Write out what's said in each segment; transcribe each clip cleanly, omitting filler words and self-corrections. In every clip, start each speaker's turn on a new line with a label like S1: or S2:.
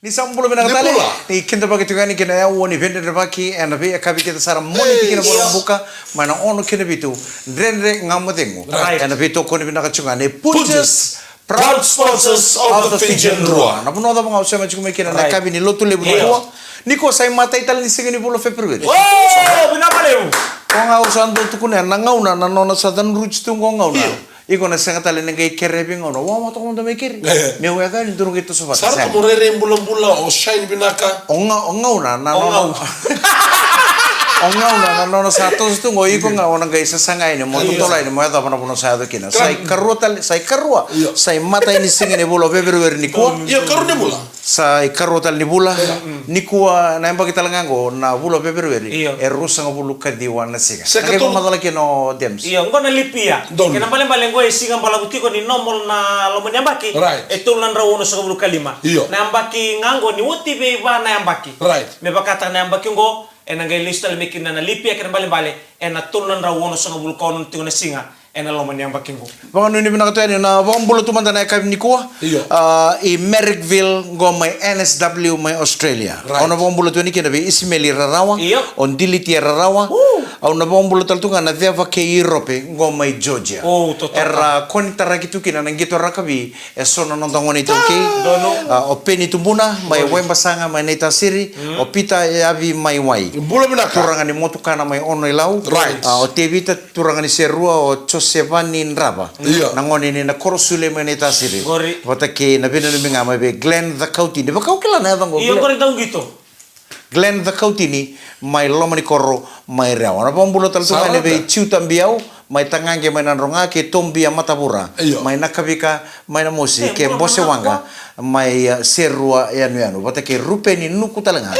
S1: Ni sambulo bina katale ni kinta bagi tukani kina ya woni vende baki and be akabi kita sara moni tikina boro buka mana ono kina bitu ndrendre ngamotengu and be to koni bina kachunga ne punches
S2: proud sponsors of the Fijian Rua.
S1: Na puno da banga usema chukuma kina na kabi ni lotu lebu rua niko sai mata ital ni segini bulo February
S2: Oh bina paleu
S1: konga usando tukune na ngauna na nona sadan ruch tu ngauna iko na sengatale ngai kerebing ono wa mo to kondo mekiri me wa ga ndurung itu sobat
S2: sarta morere mbula o shine binaka
S1: onga una na no onga una na no sato stu ngoi ko nga ona ngai sasanga ini mo to tola ini mo ya tapana puno sa kina sai karua sai mata ini singene bolo February ni ko
S2: yo karune mula
S1: sai karota ni bula ni kuwa na emba kita langango na bulo February rusa ngabulu kadiwa na siga ngai ko madala kino dems
S3: iyo ngona lipia kena bale ngo singa bala butiko ni nomol na lomo nyambaki etulan rawono sa kabulu kalima na ambaki ngango ni wuti be ba na ambaki me bakata na ambaki ngo ena ngai lista lemekina na lipia kena bale ena tulan rawono sa kabulu kono tingo na singa ena lomo nyambaki ngo
S1: bangano ni binaka tani na bombulo tumanda na kab nikuwa i Merrickville ngo mai NSW mai Australia ona bombulo tani kena be ismeli rarawa on diliti rarawa au na bombulo taltunga na deva ke Europe ngo mai Georgia era konitara gitu kina na gitu rakabi esono nondongoni tonki o peni tumbuna mai wemba sanga mai neta siri o pita yavi mai wai turangani motukana mai ono ilau o tevita turangani serua o Sevani nraba nangoni ni na korosule mai neta siri watake na bina luminga mai be Glenn the County ni bakau kila na bango
S3: iyo kore tau gitu
S1: Glenn the County ni mai lomani koro mai rawa na pambulo taltunga ne be ciutambiau mai tangange mai nanronga ke tombia matabura mai nakabika mai na mosi ke bose wanga mai serua ya nuanu watake rupeni nuku talanga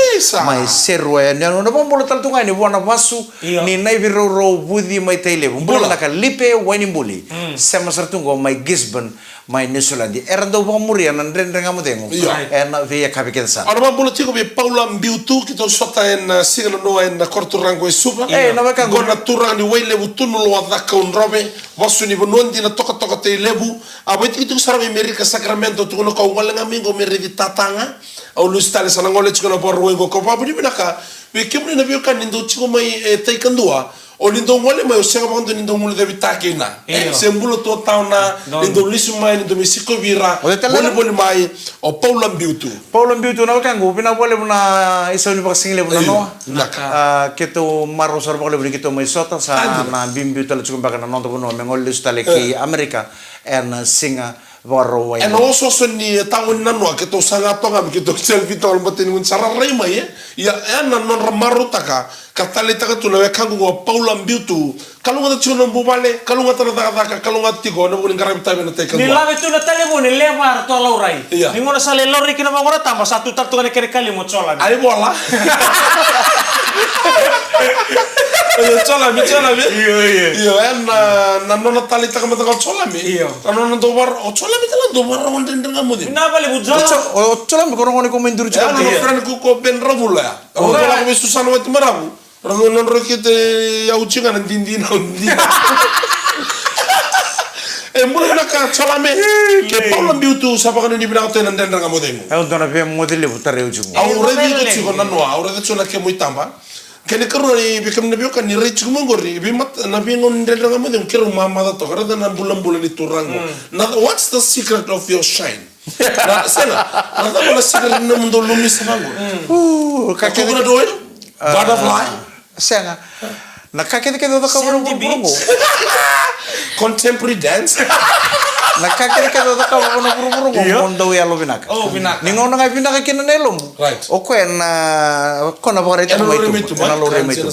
S1: mai serua ya nuanu na pambulo taltunga ni wana wasu ni naiviro ro budi mai taile bumbulo naka lipe wani mbuli sama sertungo mai Gisborne mai Nisulandi erando pamuria nan renrenga motengo ena via kapikesa
S2: ana pambulo tiko be Paula Mbiutu kito sota en siglo no en korturango e suba
S1: na baka
S2: gona turani wele butunu lo wadaka unrobe wasu ni bonondi na toka te lebu abeti itu sara Amerika Sacramento tu no ka wala mingo meredi tatanga au lustale sana ngole chiko na borwengo ko babu ni binaka we kemne na biyo kan ndo chiko mai taikandua o lindo ngole mai o senga bando lindo ngole de bitake na sembulo to tauna lindo lisu mai lindo misiko vira bole mai o Paula Mbiutu
S1: na kangu bina bole na iso ni pasingle buna no keto maro sor bole buni keto mai sota sa na Mbiutu la chukumba kana no to no mengol lustale ki Amerika en singa varo wai
S2: and also so ni tawon nano ke to sanga to ngam ke to selfie to almatin un sara rema ya na non ramaru taka katale taka tu na kangu go Paula Mbiutu kalunga chuno mbubale kalunga tana taka kalunga tigo no buni ngaram tabe na teka
S3: ni lave tu na tale buni levar to laurai ni ngona sale lori kina mangora tamba satu tartu kana kere kali mo chola
S2: ai bola chola mi iyo na nona tali taka mata chola mi iyo nona dobar o chola mi tala dobar on ndrenga modi
S3: na vale bujola
S1: o chola mi kono ngoni ko menduru
S2: chola no friend ku ko ben rabula o dola ko susana wat marabu rango non rokite ya uchinga na ndindina mbula na ka chola me ke Paula Mbiutu sapa kana ni bina ko tena ndrenga modi
S1: au dona pe modele butare uju
S2: au revi ko chiko na no au revi chola ke muitamba kene karo ni bikam na biyo kan ni rich kumangori bi mat na bingon ndrenga modi kero mama da to kada na bulan ni turango na what's the secret of your shine na sena na da bola secret na mundo lumi sabango kakena doel butterfly
S1: senga na kakena ke do ka buru
S2: contemporary dance
S1: na kakena ke do ka buru mondo ya lo binaka ningo na binaka kina nelom o kwena kona bore ta na lo remetu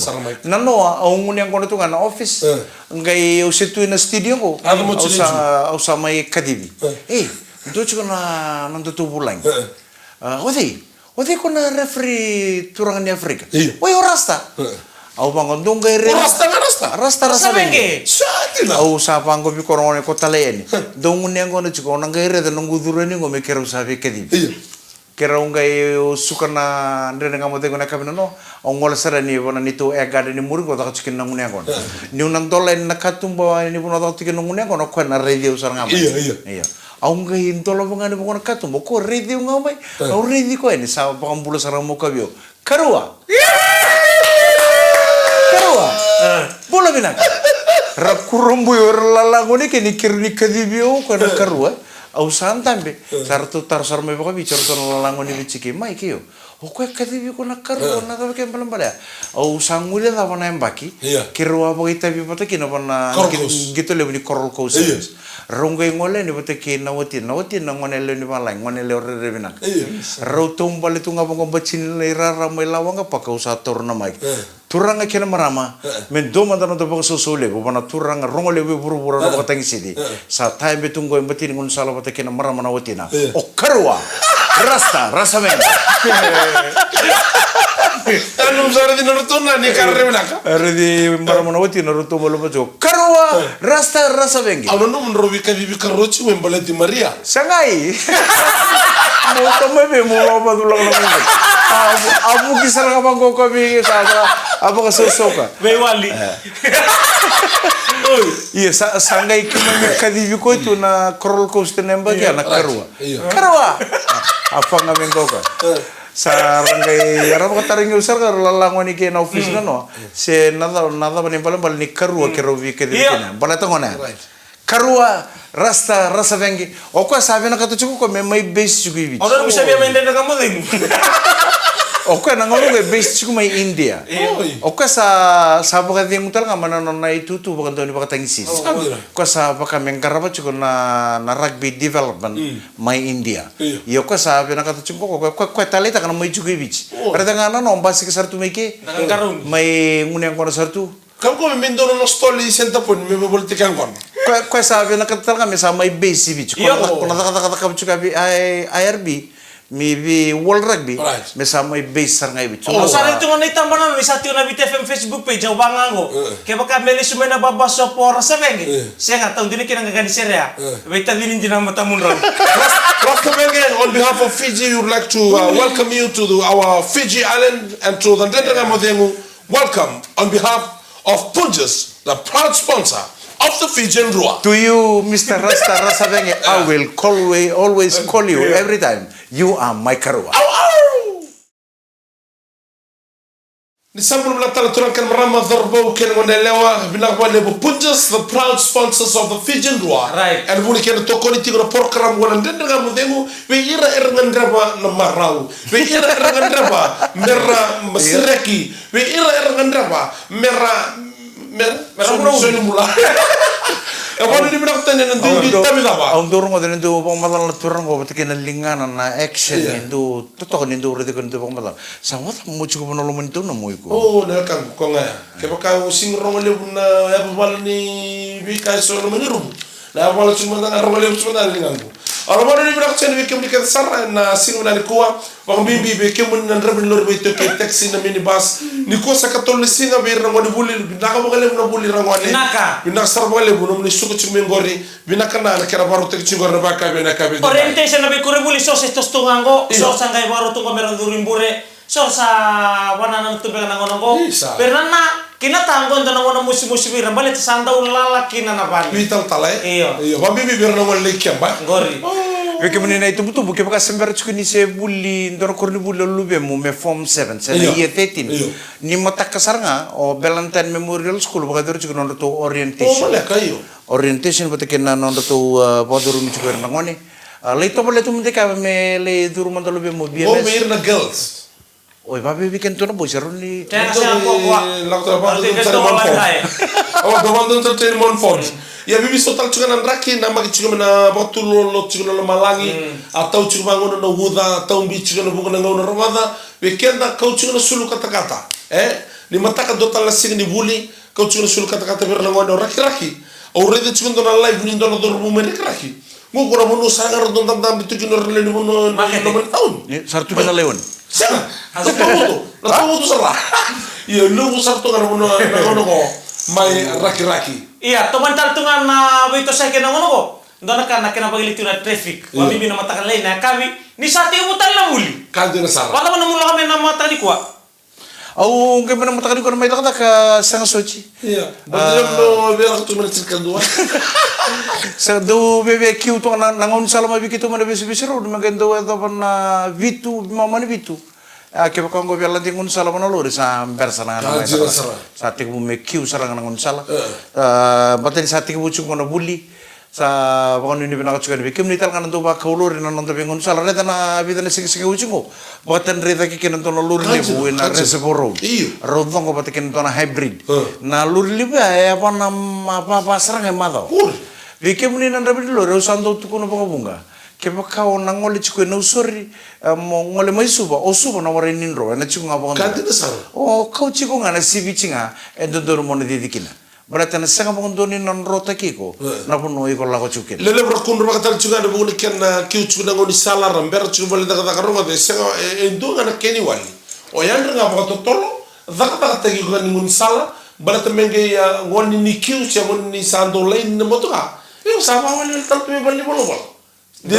S1: na no au nguni ang kono tunga na office ngai o situ na studio ko au sa mai kadibi do chiko na nando tu bulang odi ko na referee turangan ni Afrika oi o rasta au bangon dongai re rasta benge au sa pango bi korone ko taleni dongun nengo no chiko na ngai re de nungu dureni ngo me kero sa be kadibi kera ngai sukana ndene ngamo de gona kabina no ongola sara ni bona ni to e gade ni muringo ta chikin nangu nengo ni unan dolen na katumba ni bona ta chikin nangu nengo no ko na radio sara ngamo iya Aung gahin tolo mangani mo kato mo ko ready nga may. Au ready ko ini sa pakambulo sa ramo kabyo. Karua. Karua. Bola binak. Rakurumbu yor lalangoni kini kirni kadibio kana karua. Au santambe. Sartu tar sarme baka bicara tono lalangoni bichiki mai kiyo. Oke kadibio kona karua na tabe kem palam pada. Au sangule da pana embaki. Kirua bagi tabi pata kina pana gitu lebih korol kouses. Ronggai ngole ni pata kina watin na ngone le ni malai ngone le ore binak. Rau tumbal itu ngapa ngobacin le rara mai lawanga pakau sator na mai. Turanga kena marama men do mandano to bokso sole bo bana turanga rongole be buru-buru na bakatang sidi sa time betunggo embati ngun sala bata kena marama na watina o karwa rasa men
S2: Anu sare di nortuna ni karre benaka
S1: di marama na watina ruto bolo bajo karwa rasa bengi
S2: anu no menrobi ka bibi karochi men balati Maria
S1: sangai mo tome mo ba dulang lang abu kisar ka bang ko kami sa apa kesosoka
S3: bewali
S1: iya sangai kima kadibi ko itu na roller coaster nembak ya na karwa apa ngamen koka sarangai arab kataring usar kar lalangwani ke na office no se nada paling ni karwa kerovi kadibi na bala tongona karua rasa vengi oko sabe na katu chuko mai base chuko ibi
S3: ono bisa be mende na kamodeng
S1: oko na ngolo base chuko mai India oko sa baka ding mutal ngamana no na itu tu bukan toni baka tangisi ko sa baka mengkaraba chuko na rugby development mai India yo ko sa be na katu chuko ko taleta kana mai chuko ibi rada ngana no basi ke sartu mai ke mai ngune ngona sartu
S2: Kam ko mendono no stoli senta pun me bolti kan kon.
S1: Ko sabe na katal kami sa may base bicho. Ko na kata kamu bi IRB mi bi World Rugby me sa may base sar ngai bicho.
S3: Oh sare tu ngoni tambana ni satio na BTFM Facebook page au bangango. Ke baka meli sumena babaso por sabengi. Senga tahu dini kina ngagani serea. Beta dini jina matamun ram.
S2: On behalf of Fiji, we would like to welcome you to our Fiji Island and to the Ndendanga Modengu. Welcome on behalf of Punjas, the proud sponsor of the Fijian Rua.
S1: To you, Mr. Rasa Vengi, I will always call you every time. You are my karua.
S2: Ni sambul mlatala turankan marama dharbo ken ngonelewa binakwa lebo Punjas, the proud sponsors of the Fijian Rua.
S3: Right.
S2: And muli ken tokoni tigro program wala Ndendanga Modengu we ira erangandraba na marau. We ira erangandraba mera masireki. We ira erangandraba mera mula. Apa ni binak tanya nanti kita bila apa?
S1: Ang durung ada nanti upang matal na turang ko pati kinalinganan na action nanti tutok nanti urut ko nanti upang matal. Sama tak mau cukup menolong itu namu iku.
S2: Oh, nelkan ko nga. Kaya kau sing rongole na apa bal ni bikai solo menyerum. Na bal cuma na rongole cuma na lingangu. Orang mana ni binak tanya bikin bikin sar na sing na kuah. Wang bimbi bikin mun na rabin lor beto ke taxi na minibus. Ni ko sa katolik singa bir rongole buli binaka mo kale na buli rongole. Binak sar bole bunum ni suku cuma ngori. Binaka na kira baru tek cingor na baka binaka binaka.
S3: Orientation na be kure buli sos estos tungango. Sos sangai baru tu kamera durimbure. Sos sa wana na tu bega nangonongo. Pernah kina tanggon dan nangono musi-musi bir balik sanda ulala kina na bali.
S2: Vital talai.
S3: Iyo.
S2: Wang bimbi bir rongole lekiam ba.
S3: Gori.
S1: Beke menina itu betul bukan bekas sembar cukup ni se bully ndor korni bully lube mu me form 7 se year 13 ni mata kasaranga o Valentine Memorial School bukan dor cukup nondor to orientation.
S2: Oh boleh kayo.
S1: Orientation betul kena nondor to bodoh rumah cukup nangone. Leito boleh tu mereka me le duru mandalo be mu BMS.
S2: Oh mir na girls.
S1: Oi babe bikin tu na boy seron ni.
S3: Jangan siapa kuah.
S2: Lakto apa tu terima. Oh domandon terima phone. Ya bibi sotal cuman raki nama cuman na botul lo cuman na malangi atau cuman ngono na huda atau bi cuman bukan ngono ramada weekenda kau cuman sulu kata-kata ni mata ka dotal sing ni buli kau cuman sulu kata-kata ber ngono raki already cuman na live ni dono do mu mer raki mo ko mo sangar don tam bitu cuman le mo no taun
S1: sartu kana leon
S2: sana atau tu salah ya lu sartu kana mo ngono ko mai raki
S3: iya teman tartungan na itu saya kena ngono ko ndona kana kena pagili tuna traffic wa bibi na matakan lain na kami ni sati umutan na muli
S2: kalde na sara
S3: wala man mula kami na mata di kwa
S1: Au ke mana matakani ko may lakata ka sang sochi.
S2: Iya. Berarti lo biar aku cuma cerita dua.
S1: Sa do bebe kiu to nangon sala ma bikitu mana besi besiro magendo to pana vitu mamani vitu. Ke ba kongo biar lanti ngun sala mana lori sa bersana na sa te bu me kiu sala nangon sala. Bateri sa te bu chung kono buli. Sa bakon ini bina kacukan bikim ni tal kanan tu ba kaulur na nonton bingun sala reta na vida na sige ucungo batan reta ki kenan tono lur lebu na reservoir road ko batan kenan tono hybrid na lur lebu ya apa nama apa serang emado bikim ni nan rabi lur usando tu kuno bunga ke bakau nangole cikue na usori ngole mai suba o suba na wara ninro na ciku ngabon o kau ciku ngana sibi cinga endodor mone didikina berarti na sanga mong donin non rota kiko na puno iko lako chukin
S2: lele brakun roba katal chuga de buni ken kiu chuga ngoni sala ramber chuga bole daga daga ronga de sanga endo ngana keni wali o yandra nga bakato tolo daga daga tagi ko ngoni sala berarti menge ngoni ni kiu sia ngoni ni sando lain na motoka yo sama wali tal pe bali bolo bolo de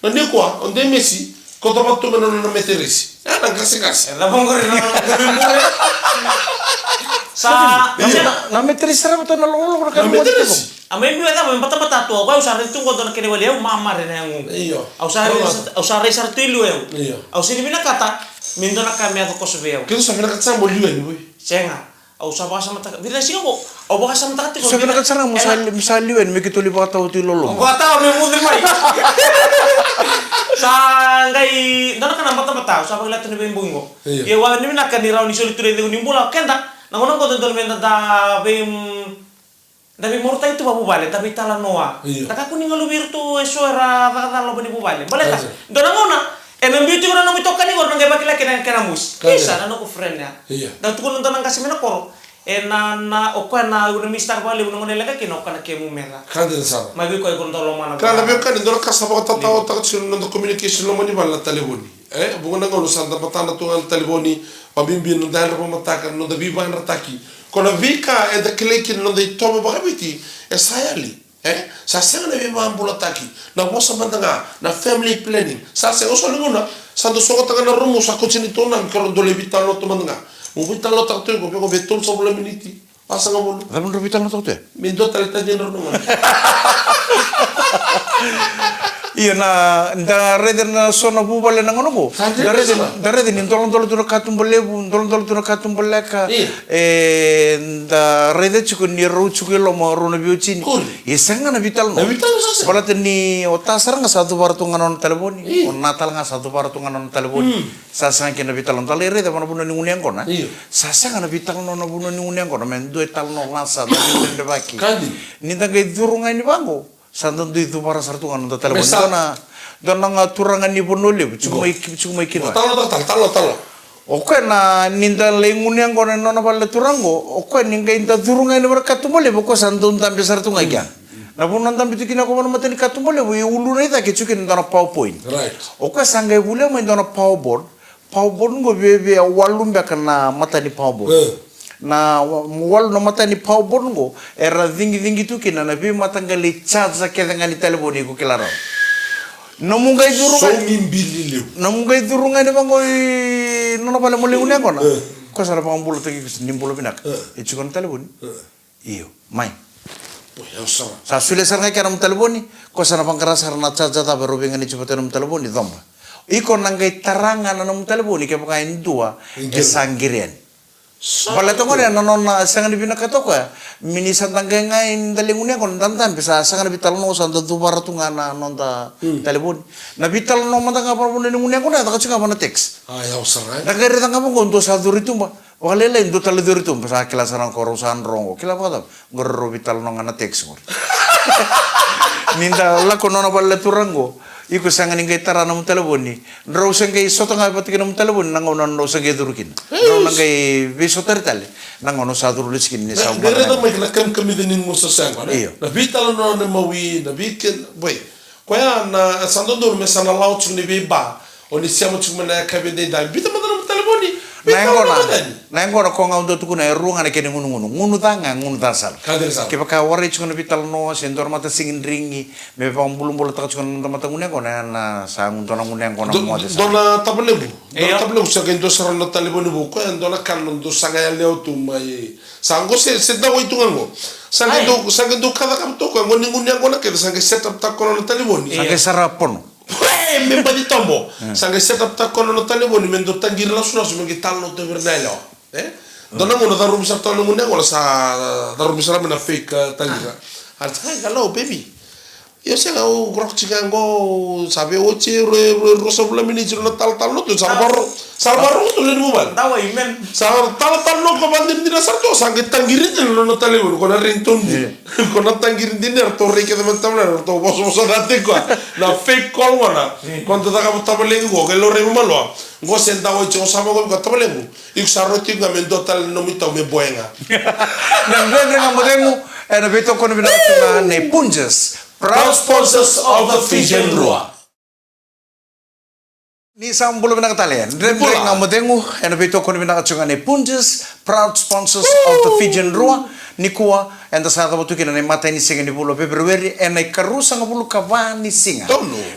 S2: ni kwa onde messi ko to battu ngana na meterisi ya na kasi la bongore na
S3: sa
S1: na metris sara betul na lolo ka mo dito
S3: amay mi wala mo bata to ko usare tungo don kene wali ma mare na yang
S2: iyo
S3: usare sar tilu eu au sini bina kata mindo na kami ato ko subeo
S2: kito sa bina kata mo liwen boy
S3: senga au sa basa mata bila sino ko au basa mata ti ko
S1: sa bina kata sarang misal liwen mi kito liba ta uti lolo
S3: ko ta me mudri mai sa ngai dana kana mata sa bagla tene bembungo ye wa ni na kanira ni soli ture de nimbula kenda nangono ko dondol menda da bem da bem morta itu babu bale tapi tala noa taka kuning ngalu birtu esora taka lo bani bubale bale ta dona ngona enem bitu ora no mitokani gorno ngai bakila kena mus kisa nano ko friend ya da tu ko nang kasih mena koro enana okana ura mistar bale uno ngone lega kino kana kemu mera
S2: kan den sama
S3: magi ko ko ndolo mana
S2: kan da be kan ndolo kasaba ko tataw tak sino no communication lo mani balla telefoni bukan ngolo santa patana tungan telefoni pabimbi no dal ro mataka no da viva en rataki kono vika e da klekin no de tomo bakabiti e sayali sa senga na viva ambulataki na bosa mandanga na family planning sa se oso linguna santo soko tanga na rumo sa kuchini tonan karo dole vital no tomanga mo vital no takto ko ko betul so bola miniti pasa ngabolo
S1: da mo vital no takto
S2: mi do tal ta jenro no
S1: iya na da rede na sona bubale na ngono ko da rede ni tolong tu katum bolebu tolong tu katum boleka da rede chuku ni ro chuku lo mo ro na biucini isanga na vital no pala ni otasar nga satu bar tu nganon telefoni on natal nga satu bar tu nganon telefoni sasang kena vital no tale rede mana buno ni uniang kona sasang na vital no na buno ni uniang kona men do tal no ngasa da de baki ni tangay durungan ni bango santan itu para sartungan untuk telepon dona nga turangan ni bonole cuma ikino
S2: talo
S1: oke na ninda lengun yang kona nona pala turango oke ninga inta turungan ni berkatumole boko santun tambe sartungan kya na punan tambe tikina ko mana mateni katumole bo ulu na ita kecukin dona PowerPoint oke sangai bule main dona PowerPoint ngo bebe walum kana matani PowerPoint na wal no mata ni PowerPoint ngo era dingi tu kina na bi mata ngali chat sa keda ngani telefoni ko kelaro no mungai durungan
S2: so mimbili
S1: no mungai durungan ni bango no pala mole unya kona ko sara pambulo tegi nimbulo binak e chukon telefoni iyo mai sa sule sarnga kana telefoni ko sara pangkara sarna chat ta baru bengani chupata no telefoni domba iko nangai taranga no telefoni ke pakain dua e sangirian Bala to ngone non sangan bina katoko mini santangga ngain dalingunya kon tantan bisa sangan bital no santa tu baratunga na nonta telepon na bital no mata ka parpun ni ngunya kon ta kacunga mana teks
S2: ya usah
S1: da gere tanga mo kon to sadur itu ba wala len do tal dur itu sa kilasan korusan rongo kila ba ngoro bital no ngana teks ngor ninda la kono na balla turango iku sangan ngai tarana mo telefoni ro sangai soto nga pati kinam telefoni nang ono no sangai durukin ro nangai biso tertale nang ono sa durulis kin ni sa
S2: gere da mai kam dinin mo sa sangwa na vital no na mawi na bikin boy koya na sando dur me sana laut ni be ba oni siamo chuma na kabe de da bitam mo telefoni
S1: Nengona ko nga undo tukuna ruang ane kene ngunu tanga ngunu tasal. Ke baka wari chukuna vital no sendor mata singin ringi me pa umbulu ta chukuna mata ngune ko na sa ngundona ngune ko na mo desa.
S2: Dona tablebu. Tablebu sa kento sa na talebo ni buko en dona kan do sanga ya leo tu mai. Sango se dawo itungan mo. Sangendo kada kam to ko ngoni ngune ko na ke sanga setup ta ko na talebo ni.
S1: Sanga sarapon.
S2: Me pa di tombo. Sanga setup ta ko na talebo ni mendo tangir la suna su me tal no te vernelo. Dona ngono da rum sa tano ngune ko sa da rum sa na fake tangira. Harta hello baby. Yo se au grok cigango sabe oche rosa bula mini jiro tal no tu salbaro tu le mubal.
S3: Dawa imen.
S2: Tal no ko bandir dina sarto sange tangirin no talibur ko na rinton di. Ko na tangirin diner to reke de mentamna to boso date ko. Na fake call wana. Konto da ka tabelengu ko lo re malo. Ngo senta o cho sama ko tabelengu. Ik saroti ngamen total no mito me boenga.
S1: Nang nga modengu era beto kono bina ne punjas.
S2: Proud sponsors of the Fijian Rua.
S1: Ni sambulo bina katalian. Dren nga modengu ena beto kono bina katsunga ne punjas. Proud sponsors of the Fijian Rua. Ni kuwa enda sa tabu tukina ne mata ni singa ni bulo Februari ena karusa nga bulo kavani singa.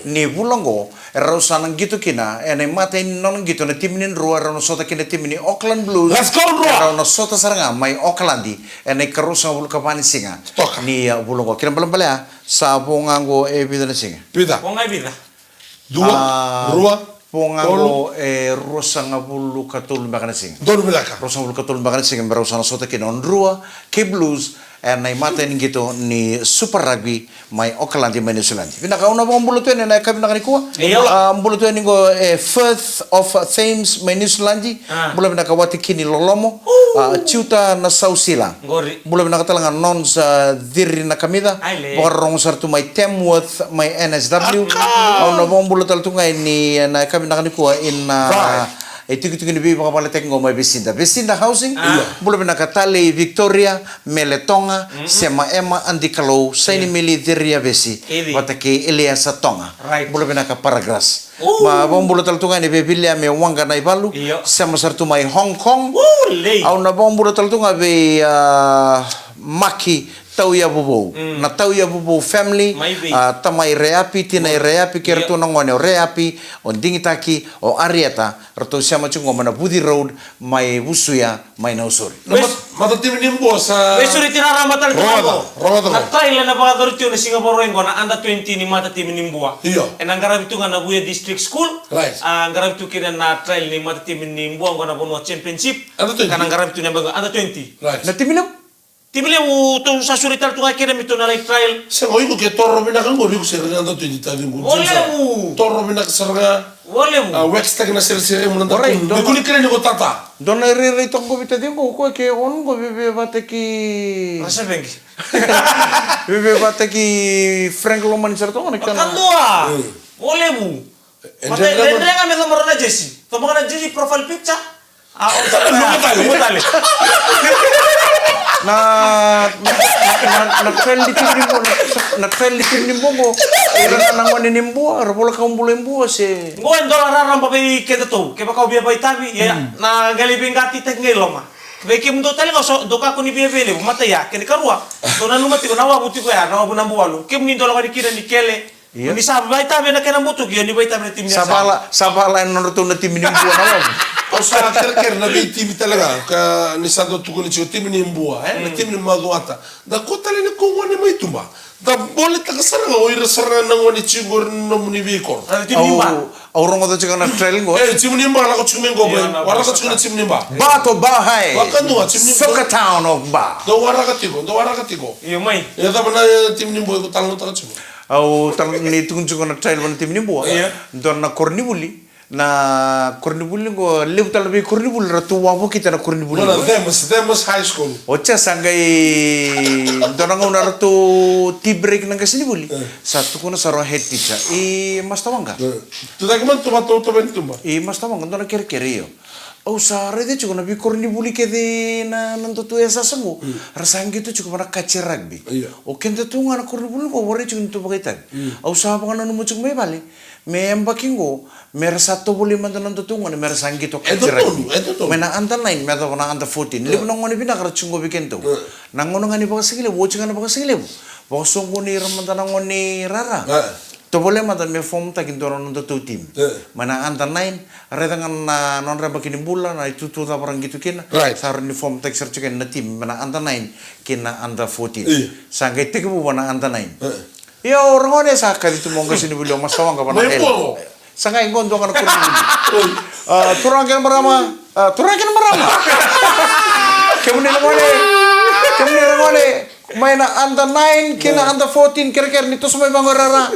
S1: Ni bulango rausa nang gitu kina ena mata ni non gitu na timinin Rua rano sota kina timini Auckland Blues.
S2: Let's go Rua.
S1: Rano sota saranga mai Aucklandi ena karusa nga bulo kavani singa. Ni bulango kina balam balea sa pongango e bida na singa.
S2: Bida.
S3: Pongai bida.
S2: Dua Rua.
S1: Pongango rosa nga bulu katul mbakana singa.
S2: Donu belaka.
S1: Rosa bulu katul mbakana singa rausa na sota kina on Rua ke Blues na mata ni gitu ni Super Rugby mai Auckland mai New Zealand. Pina ka una bulu tu na ka pina ka kuwa. Bulu tu ni go Firth of Thames mai New Zealand. Bulu pina ka wati kini lolomo. Ciuta na Sausila. Bulu pina ka talanga non sa diri na kamida. Borong sartu mai Tamworth mai NSW. Ona bulu tal tungai ni na ka pina ka kuwa in tiku ni bibi mga pala tengo may Besinda housing bula bina katale Victoria Meletonga Sema Emma Andikalo Saini Mili Diria Besi watake Eliasa Tonga bula bina ka Paragras ma bom bula taltunga ni bebilia me wanga na ibalu sama sartu mai Hong Kong au na bom bula taltunga be Maki Tauya Bubu na Tauya Bubu family tamai reapi tina reapi kerto nangone reapi on dingitaki o Arieta rato siama chungo mana Budi Road mai Busuya mai Nausori
S2: mata tim nimbo sa
S3: besuri tina ramatal na Thailand na baka dortio na Singapore ngo na under 20 ni mata tim nimbo en angara bitu na Buya District School angara bitu kina na trial ni mata tim nimbo ngo na bono championship kan angara bitu na under 20
S1: na tim
S3: Tibile u to sa surital tu akira mito na live trial.
S2: Se ngoi ke torro bina kan ngori ku serga anda tu dita dingu.
S3: Ole mu.
S2: Torro bina serga.
S3: Ole mu.
S2: Wax tag na serga mu nanda. Be kuli kere ni ko tata.
S1: Dona re to ko bita dingu ko ke on go bebe bateki.
S3: Asa bengi.
S1: Bebe bateki Frank Loman serto kan kan.
S3: Kandua. Ole mu. Mata rendrenga me nomor na Jesse. Tomara na Jesse profile picture. Lu tali.
S1: na trend di tim nimbo ira na ngone nimbo robola ka umbulo imbo se
S3: ngoen dolar ram pa be ke to ke ba ka bia bai tabi ya na gali bengati tek ngeloma be ke mdo tali so do ka ko ni bia bele mata ya ke karua to na numati ko na wa buti ko ya na bu nambu walu ke mni dolar ka dikira ni kele ni sa bai tabi na ke na butu ke ni bai tabi tim ya
S1: sabala no to na tim nimbo na wa
S2: Osara terker na bi tim talaga ka ni sando tukuni cho tim ni mbua na tim ni maduata da kota le ko ngone mai tumba da bole ta kasara ngo ira sara na ngone chigor no muni bi ko
S3: tim ni ba
S1: aurongo to chigana trailing go
S2: tim ni mba la ko chumen go wara ka chigana tim ni mba
S1: ba to ba hai
S2: wakandu tim ni
S1: Soka town of ba
S2: do wara ka tiko
S3: iyo mai
S2: ya da bana tim ni mbo ko talno ta chumen
S1: au tang ni tun chigana trail ban tim ni mbo don na kornibuli na kornibuli go leutal be kornibuli ratu wabo kita na kornibuli
S2: na Demus high school
S1: ocha sangai donanga una ratu tea break nang kasinibuli satu kuna saro head teacher mas tawanga
S2: tu da keman tu mato to bentumba
S1: mas tawanga dona kere yo au sare de chukuna bi kornibuli ke de na nanto tu esa sangu rasangi tu chukuna kache rugby o kente tu ngana kornibuli go wore chukun tu bagaitan au sa bangana no muchuk me bale Membakingo, mersato boleh mantan tungan, mersangi to kecil. Mena anta lain, meta kona anta 14. Libu nongoni bina keracungo bikin tu. Nangono ngani pakai segile, wajib ngani pakai segile. Bosong goni ramantan ngoni rara. To boleh mantan me form takin doron untuk tu tim. Mana anta lain, redangan non raba kini bulan, itu tu tak orang gitu kena. Sarun di form tak sercukan na tim. Mana anta lain kena anta 14. Sangkai tiga mana anta lain. Ya orang orang sakit itu mau kesini beliau mas tawang kapan el. Sangkai ngon tuan kurang ini. Turang kan berama. Kemudian ngone. Maina anta 9 kena anta 14 kira-kira itu semua bangorara.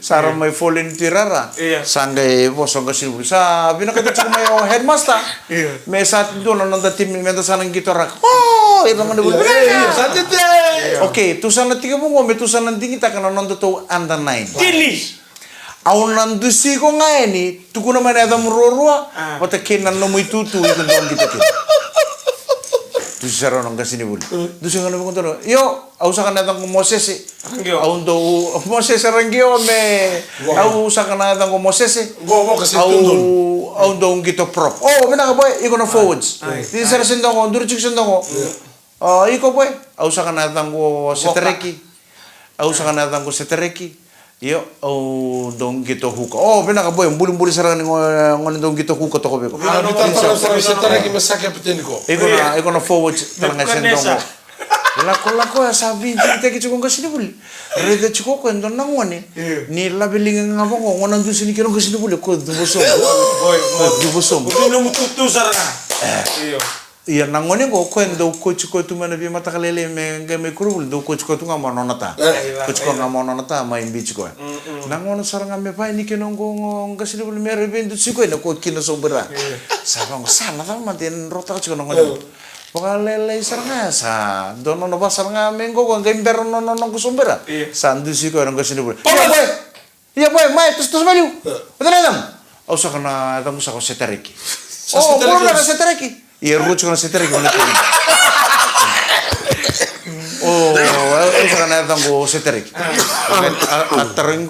S1: Sarang may volunteer rara. Sanggai bosong kasih bulu. Sabi na kita cuma yung headmaster. May saat itu nonton tim minta sanang gitar. Oh, itu mana bulu. Oke, tusan nanti kamu ngombe tusan nanti kita kena nonton tuh anta 9.
S3: Tilis.
S1: Awon nanti sih kok nggak ini. Tuh kuna mana ada merorua. Wata kenan nomu itu dong kita tuh. Tu sara nang kasini bul. Tu sing ngano kontoro. Yo, au saka natang ko Moses. Au ndo Moses rangio me. Au saka natang ko Moses.
S2: Go kasi tundun.
S1: Au ndo ngito prop. Oh, bina ka boy, iko na forwards. Ti sara sendo ko, ndur chik sendo ko. Iko boy, au saka natang ko setereki. Au saka natang ko setereki. Yo, au dong gitu huka. Oh, bina ka boy, mbuli sarang ngon dong gitu huka to ko beko.
S2: Setereki masake peteniko.
S1: Iko na forward talanga sendongo. Lako ya sabi kita kitu ko kasini buli. Rede chiko ko ndo nangone. Ni labeling ngabo ko ngonan du sini kiro kasini buli ko dubosom.
S3: Boy,
S1: dubosom.
S3: Butuno mututu saranga. Iyo.
S1: Iya nangone ko ndo ko chiko tu mana bi mata kalele me ngame kurul ndo ko chiko tu ngamo nonata. Ko chiko ngamo nonata mai bi chiko. Nangono saranga me pa ni kinongo kasini buli mere bendu chiko ina ko kino sombera. Sabang sana ta matin rota chiko nangone. Pakalele saranga sa dono no basaranga mengo ko ngember no ko sombera. Sandu chiko nang kasini buli. Iya boy, mai terus maju. Betul adam. Ausa kana tamu sa ko setereki. Oh, boleh ka setereki. Iya rucu kana setereki mana tu. Oh, ausa kana tango setereki. Taring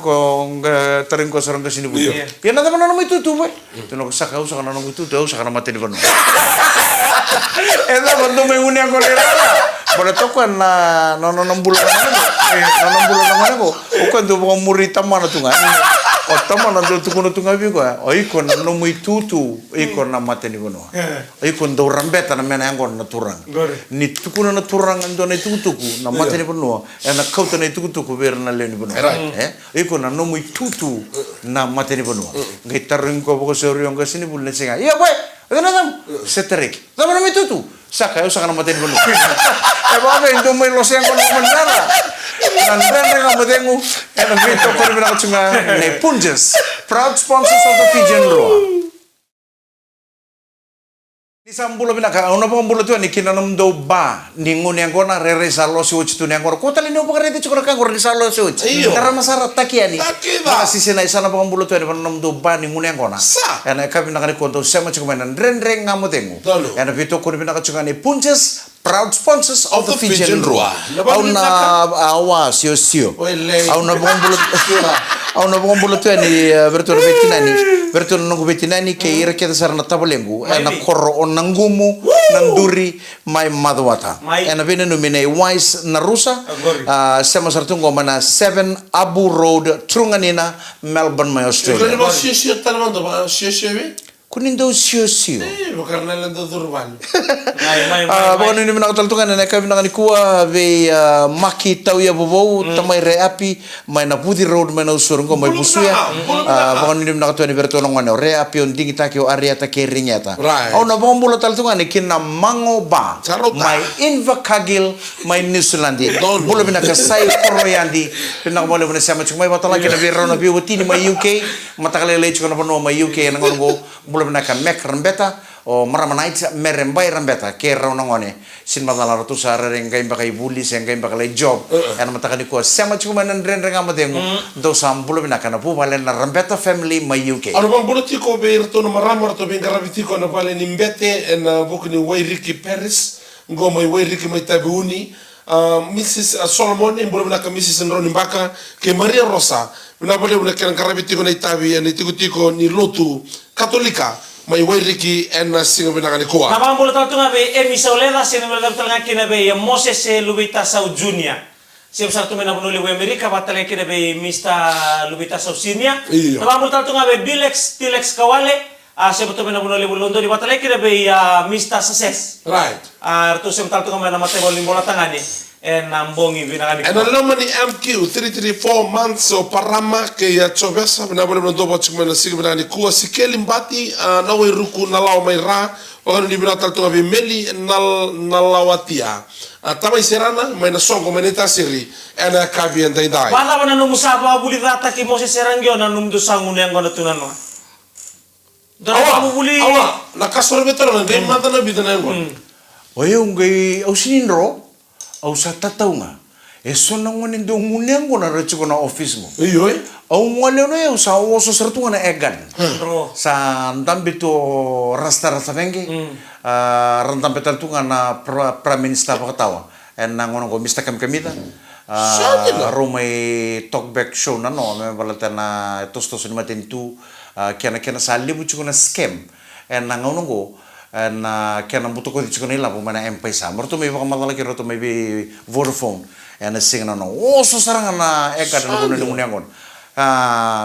S1: ko sarang kasini buli. Ya na taman no itu tu boy. Tuno saka ausa kana no itu tu ausa kana mate di banu. Esa bantu menguni ang kolera. Pada tokan na nono bulan mana ko. Ukan tu bang murita mana tu ngan. Otama na do tukuno tunga bigo. Oiko na no muy tutu. Oiko na mate ni bono. Oiko ndo rambeta na mena angon na turang. Ni tukuno na turang ando na tukutuku na mate ni bono. Na kauta na tukutuku ber na le ni bono. Oiko na no muy tutu na mate ni bono. Ngai taring ko ko sori ang kasini bulan singa. Iya boy. Ano nam? Seterek. Tama na may tutu. Saka yo saka na mate ni bono. Ba ndo may losyan ko na manara. Nandang nga madengo. And ang vito ko rin ako tunga ne Punjas, proud sponsors of the Fijian Roa. Ni sambulo binaka, una pa mbulo tu ni kinanam do ba, ningun yang kona rere salo suci tu yang kona. Kota lino pa rete chukura kangor ni salo suci. Tara masara takiani. Maka sisi na isana pa mbulo tu ni panam do ba ningun yang kona. Ana kabi nakani konto sama chukumanan ren ngamotengo. Ana vito ko rin binaka chunga ne Punjas, proud sponsors of the Fijian Roa. Auna awa sio. Auna bong bulut ni bertu nunggu betinani ke ira kita sarana tabalengu na korro on nangumu nanduri mai madwata ena bene numine wise na rusa sama sartungo mana 7 Abu Road Trunganina Melbourne mai Australia kunindo sio.
S2: Bukan nalanda durban.
S1: Bawa ni mina kataltungan na kami nakani kuwa be maki tau ya bobo tamai reapi mai na Pudi Road mai na usurungo mai busuya. Bawa ni mina katuni bertolong mana reapi on dingi taki o area taki ringeta. Au na bawa mula taltungan ni kina mango ba mai Invercargill mai New Zealand. Bula mina kasai koroyandi pina boleh mina sama cuma batala kina birra na biwati ni mai UK matakalele chukana pano mai UK na ngolgo bula na ka mek rambeta o maramanait merembai rambeta ke raunongone sin madala ratu sare rengai bakai buli sengai bakai job ana matakani ko sama cuma nan ren renga madengu do sambulo bina kana pu valen na rambeta family mai UK
S2: ano bang buloti ko be irto no maramar to be garaviti ko na valen imbete en bukni Wairiki Paris ngomai Wairiki mai tabuni Mrs. Solomon yang boleh nak Mrs. Roni Mbaka ke Maria Rosa bina boleh nak kan karabi tiko na itabi ni tiko ni lotu Katolika mai wairiki en singa bina kan koa
S3: na bang boleh tahu ngabe emisa oleda sini boleh tahu ngaki be Moses Lubita Sau Junior siap satu mena penuli we Amerika batale kina be Mr. Lubita Sau Senior na bang boleh tahu ngabe Tilex Kawale siapa tu mena bunole bulondo di batale kira be Mr. Success.
S2: Right.
S3: Tu siapa tahu mena mate boling bola tangani nambongi binakani.
S2: And alumni MQ 334 months so parama ke ya chobesa bina boleh bulondo bot chumena sig binakani kuwa sikeli mbati na we ruku na lao mai ra wakano di bina taltu ngabe meli nalawatia. Tamai serana mai na songo mai neta siri ena kabi and dai.
S3: Bala wana numusaba buli rata ki Moses serangyo na numdu sangun yang gona tunano.
S2: Awa, na kasor betara na dem mata na bidana ngon.
S1: Oye ungai au sinindro au satataunga. Eso na ngone ndo ngunengo na rechuko na office mo.
S2: Iyo
S1: Au ngole no eu sa oso sertunga na egan. Sa ndambito rasta venge. Rantambetal tunga na prime minister pakatawa. En na ngono go Mr. Kamkamita. Romai talkback show na no me balata na tostos ni matentu kena salibu chukuna scam en na ngono na kena buto ko chukuna ila po mana M-Pesa morto may baka madala kiro to may be Vodafone en sing na no so sarang na eka na kuno ni ngon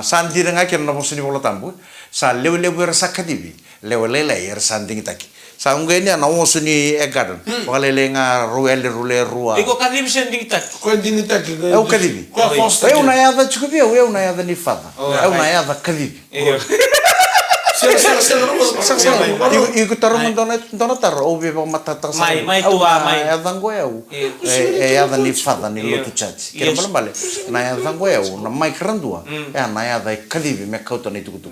S1: sandi nga kena na posini bola tambu sa lewe sa kadibi lewe yer sanding taki sa ungeni na oso ni eka wakale nga rule rua
S3: iko kadibi sanding taki
S2: ko dini taki
S1: eu kadibi eu na yada chukubi eu na yada ni fada eu na yada kadibi Iku taruh mendona taruh, obi bang mata tak
S3: mai tua mai.
S1: Adang gue au, ada ni fada ni lotu caci. Kira malam balik, na adang gue au, na mai keren dua, na ada kadibi mek kau tani itu kutu.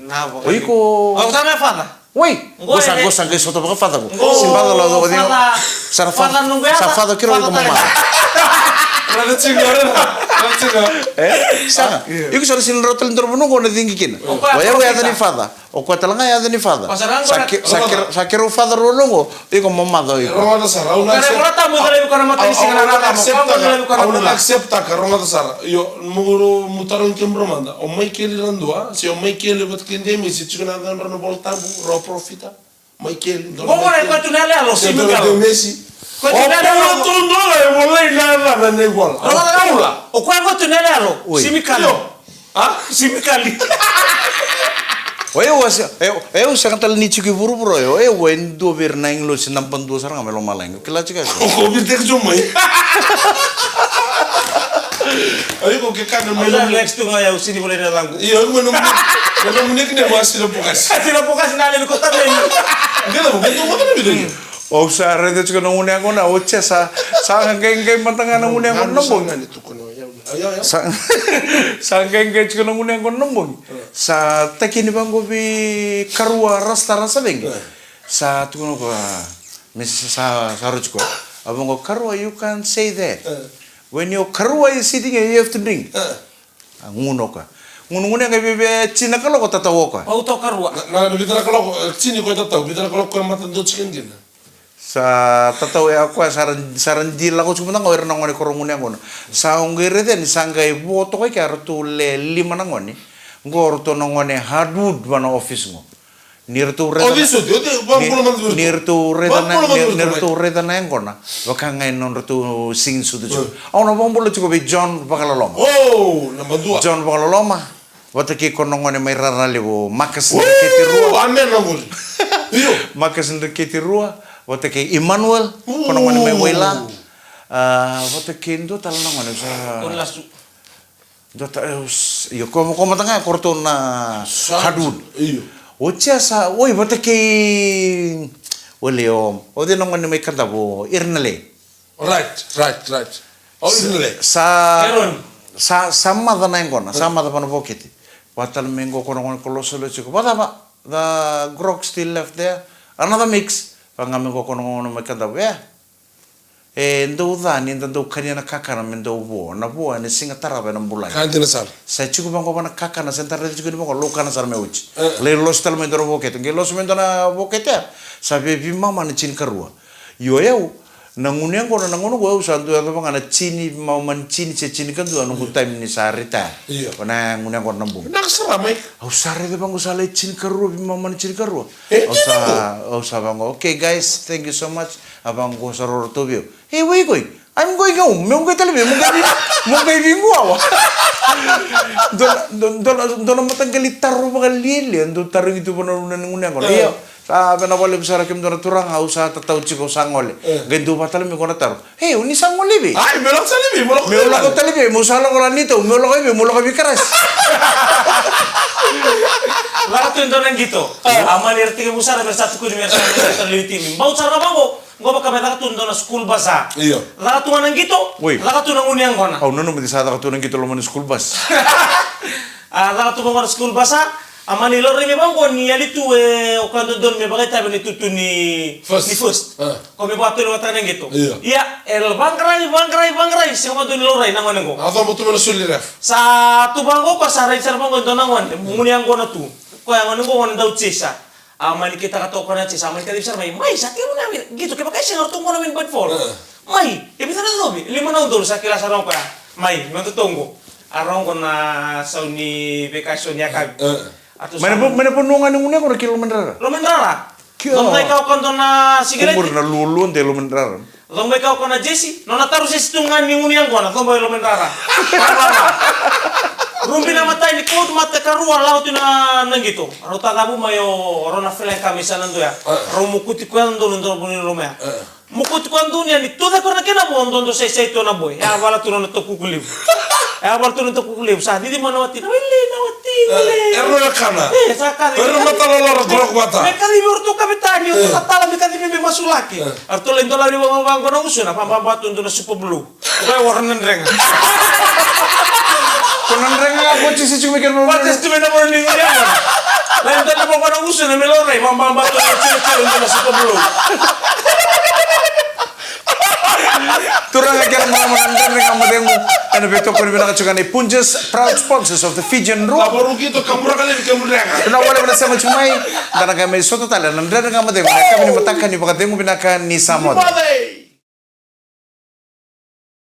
S1: Iku.
S3: Kau sama fada?
S1: Woi, gosan soto bang fada gue. Simbada lo dia. Fada kira iku mama.
S2: Rada cinggaran.
S1: Sana. Iku sudah sin rotel terbunuh kau nanti tinggikin. Waya ada ni fada. O ko talanga ya ada ni fada. Sakir fada rolongo. Iku mama do iku.
S2: Ronga dasar.
S3: Karena tamu dari bukan mata di singa nara.
S2: Auna accepta ka ronga dasar. Yo muguru mutaron kimbromanda. O mai keli randua. Si o mai keli bat kende mi si chuna dan rano voltabu ro profita. Mai keli.
S3: Kau mana kau tunale alo simi kalo.
S2: Kau tunale alo tunole mulai nada na igual.
S3: O kau tunale alo simi kalo. Simi kali.
S1: Eu sangat tal ni cuki buru eu endo ver na inglo sinam pandu sarang amelo malang kila cika
S2: ko bir tek jomai ayo ko ke kan
S3: melo next tu ngaya usini boleh datang
S2: iyo menum nek ne wasi lo pukas
S3: na le ko tabe
S2: ngela mo ngento mo na bidanya
S1: o sa rede cika no une ngona o chesa sa ngeng matanga no une ngona nombong sa ngeng cika no une ngona nombong sa takini bango bi karua rasta beng sa tuno ko mesi sa ruchko abongo karua you can say that when your karua is sitting here you have to drink nguno ka nguno nga be china kalo ko tatawo ka
S3: auto karua
S2: na bitara kalo chini ko tatawo bitara kalo ko matan do chicken gina
S1: sa tatawo ya ko saran dila ko chumana ko erna ngone korongune ngono sa ngere den sangai boto ko ka to le lima ngone ngor to ngone hardwood bana office ngo nirtu reda na ngona wakanga non rtu sing sudu ono bombolo chuko be John Bakaloloma
S2: number 2
S1: John Bakaloloma wata ki kono ngone mai rara lewo makas keti rua
S2: amen ngol iyo
S1: makas keti rua wata ki Emmanuel kono ngone mai wela wata ki ndo tal ngone sa Dota yo como tanga korto na hardwood
S2: iyo
S1: ocha sa oi bata ke oleo ode no ngone mai kanda bo irnale
S2: right irnale
S1: sa mada na ngona sa mada pano boketi watal mengo kono ngone kolosolo chiko bada ba the grog still left there another mix pangamengo kono ngone mai kanda bo ndo dhani ndo kanya na kakana mendo bo na bo ne singa tarabe na bulai
S2: kantina sar
S1: sa chuko bango bana kakana sentar de chuko bango lokana sar meuchi le lostal mendo boket nge los mendo na boketa sa be bi mama ne chin karua yo Nangunya ko na nanguno gua usah tu atau bang ada cini mau mencini cini kan tu anu time ni sarita.
S2: Iya.
S1: Kona ngunya ko nambung.
S2: Nak seramai.
S1: Au sarita bang usah le cini keru mau mencini keru. Usah bang. Okay guys, thank you so much. Abang ko saror to bio. Hey wait koi. I'm going home. Mau koi tali mau koi bingu awa. Don matang kali taruh bakal liel. Don taruh itu pun ngunya ko. Iya. Sabi na wala bisara kim dona turang hausa tatau chiko sangole. Gendo patala mi kona taruh. Hey, uni sangole bi.
S2: Ay, melok salibi, melok.
S1: Melok talibi, musala ko nito, melok kami keras.
S3: Lahat yung doon gitu. Ama ni Erti Musara bersatu kudu mersa terliti. Bau cara bango. Ngo baka meta tundo na school bus ha.
S2: Iyo.
S3: Lahat tuh nang gitu. Lahat tuh nang uniang kona.
S1: Oh, nono mesti sadar tuh gitu lo mana school bus.
S3: Lahat tuh bango school bus ha. Ama ni lori me bango ni ali tu okando don me bagay tabi ni tutu ni first. Ko me bato lo tanang gitu. Iya, el bangray. Siapa tuh ni lori nang wanengo.
S2: Atau betul betul sulit ref.
S3: Sa tu bango ko sa rai sar bango don nang wan. Muniang kona tu. Ko yang wanengo wan daw chesa. Amani kita katakan aja sama kita bisa mai sa kira namin gitu kaya pakai sing tunggu namin bad for mai bisa na dobi 5 na dulu sa kila sarong ko mai nanti tunggu arong ko na sauni vacation ya kag
S1: Mana penungan yang unik orang kilo mendarah.
S3: Lo mendarah. Lombai kau konto na sigaret.
S1: Umur na lulun teh lo mendarah.
S3: Lombai kau kona Jesse. Nona taruh setungan yang unik kona. Lombai lo mendarah. Rumbi na mata ini kau mata karua laut na nangito. Rota kabu mayo rona filen kami sana tu ya. Romu kuti kuan dulu untuk bunyi rumah. Mukut kuan dunia ni tu dah korna kena bon dondo sei tu na boy. Ya bala tu na kukuliu. Ya bala tu na kukuliu. Sah di mana wati? Nawili.
S2: Erno kana.
S3: Sakali.
S2: Erno mata lolo grok mata.
S3: Mereka di urtu kapitani untuk katala mereka di mimpi masulaki. Arto lendo lari bang kono usuna pamba batu untuk na super blue. Kaya warna ndreng.
S1: Konandreng aku cisi cumi kan mau.
S3: Patis tu benda mau ningu dia. Lain tadi mau kono usuna melore pamba batu cil untuk na super blue.
S1: Turang agar menandang dengan kamu and beto ko rin nakachukan ni Punjas, proud sponsors of the Fijian Room.
S2: Laboru gitu kamu kali kamu dengar.
S1: Na wala na sama chumay, dana kami soto tala nandang kamu dengo. Kami ni matakan ni pagkadengo binakan ni Samod.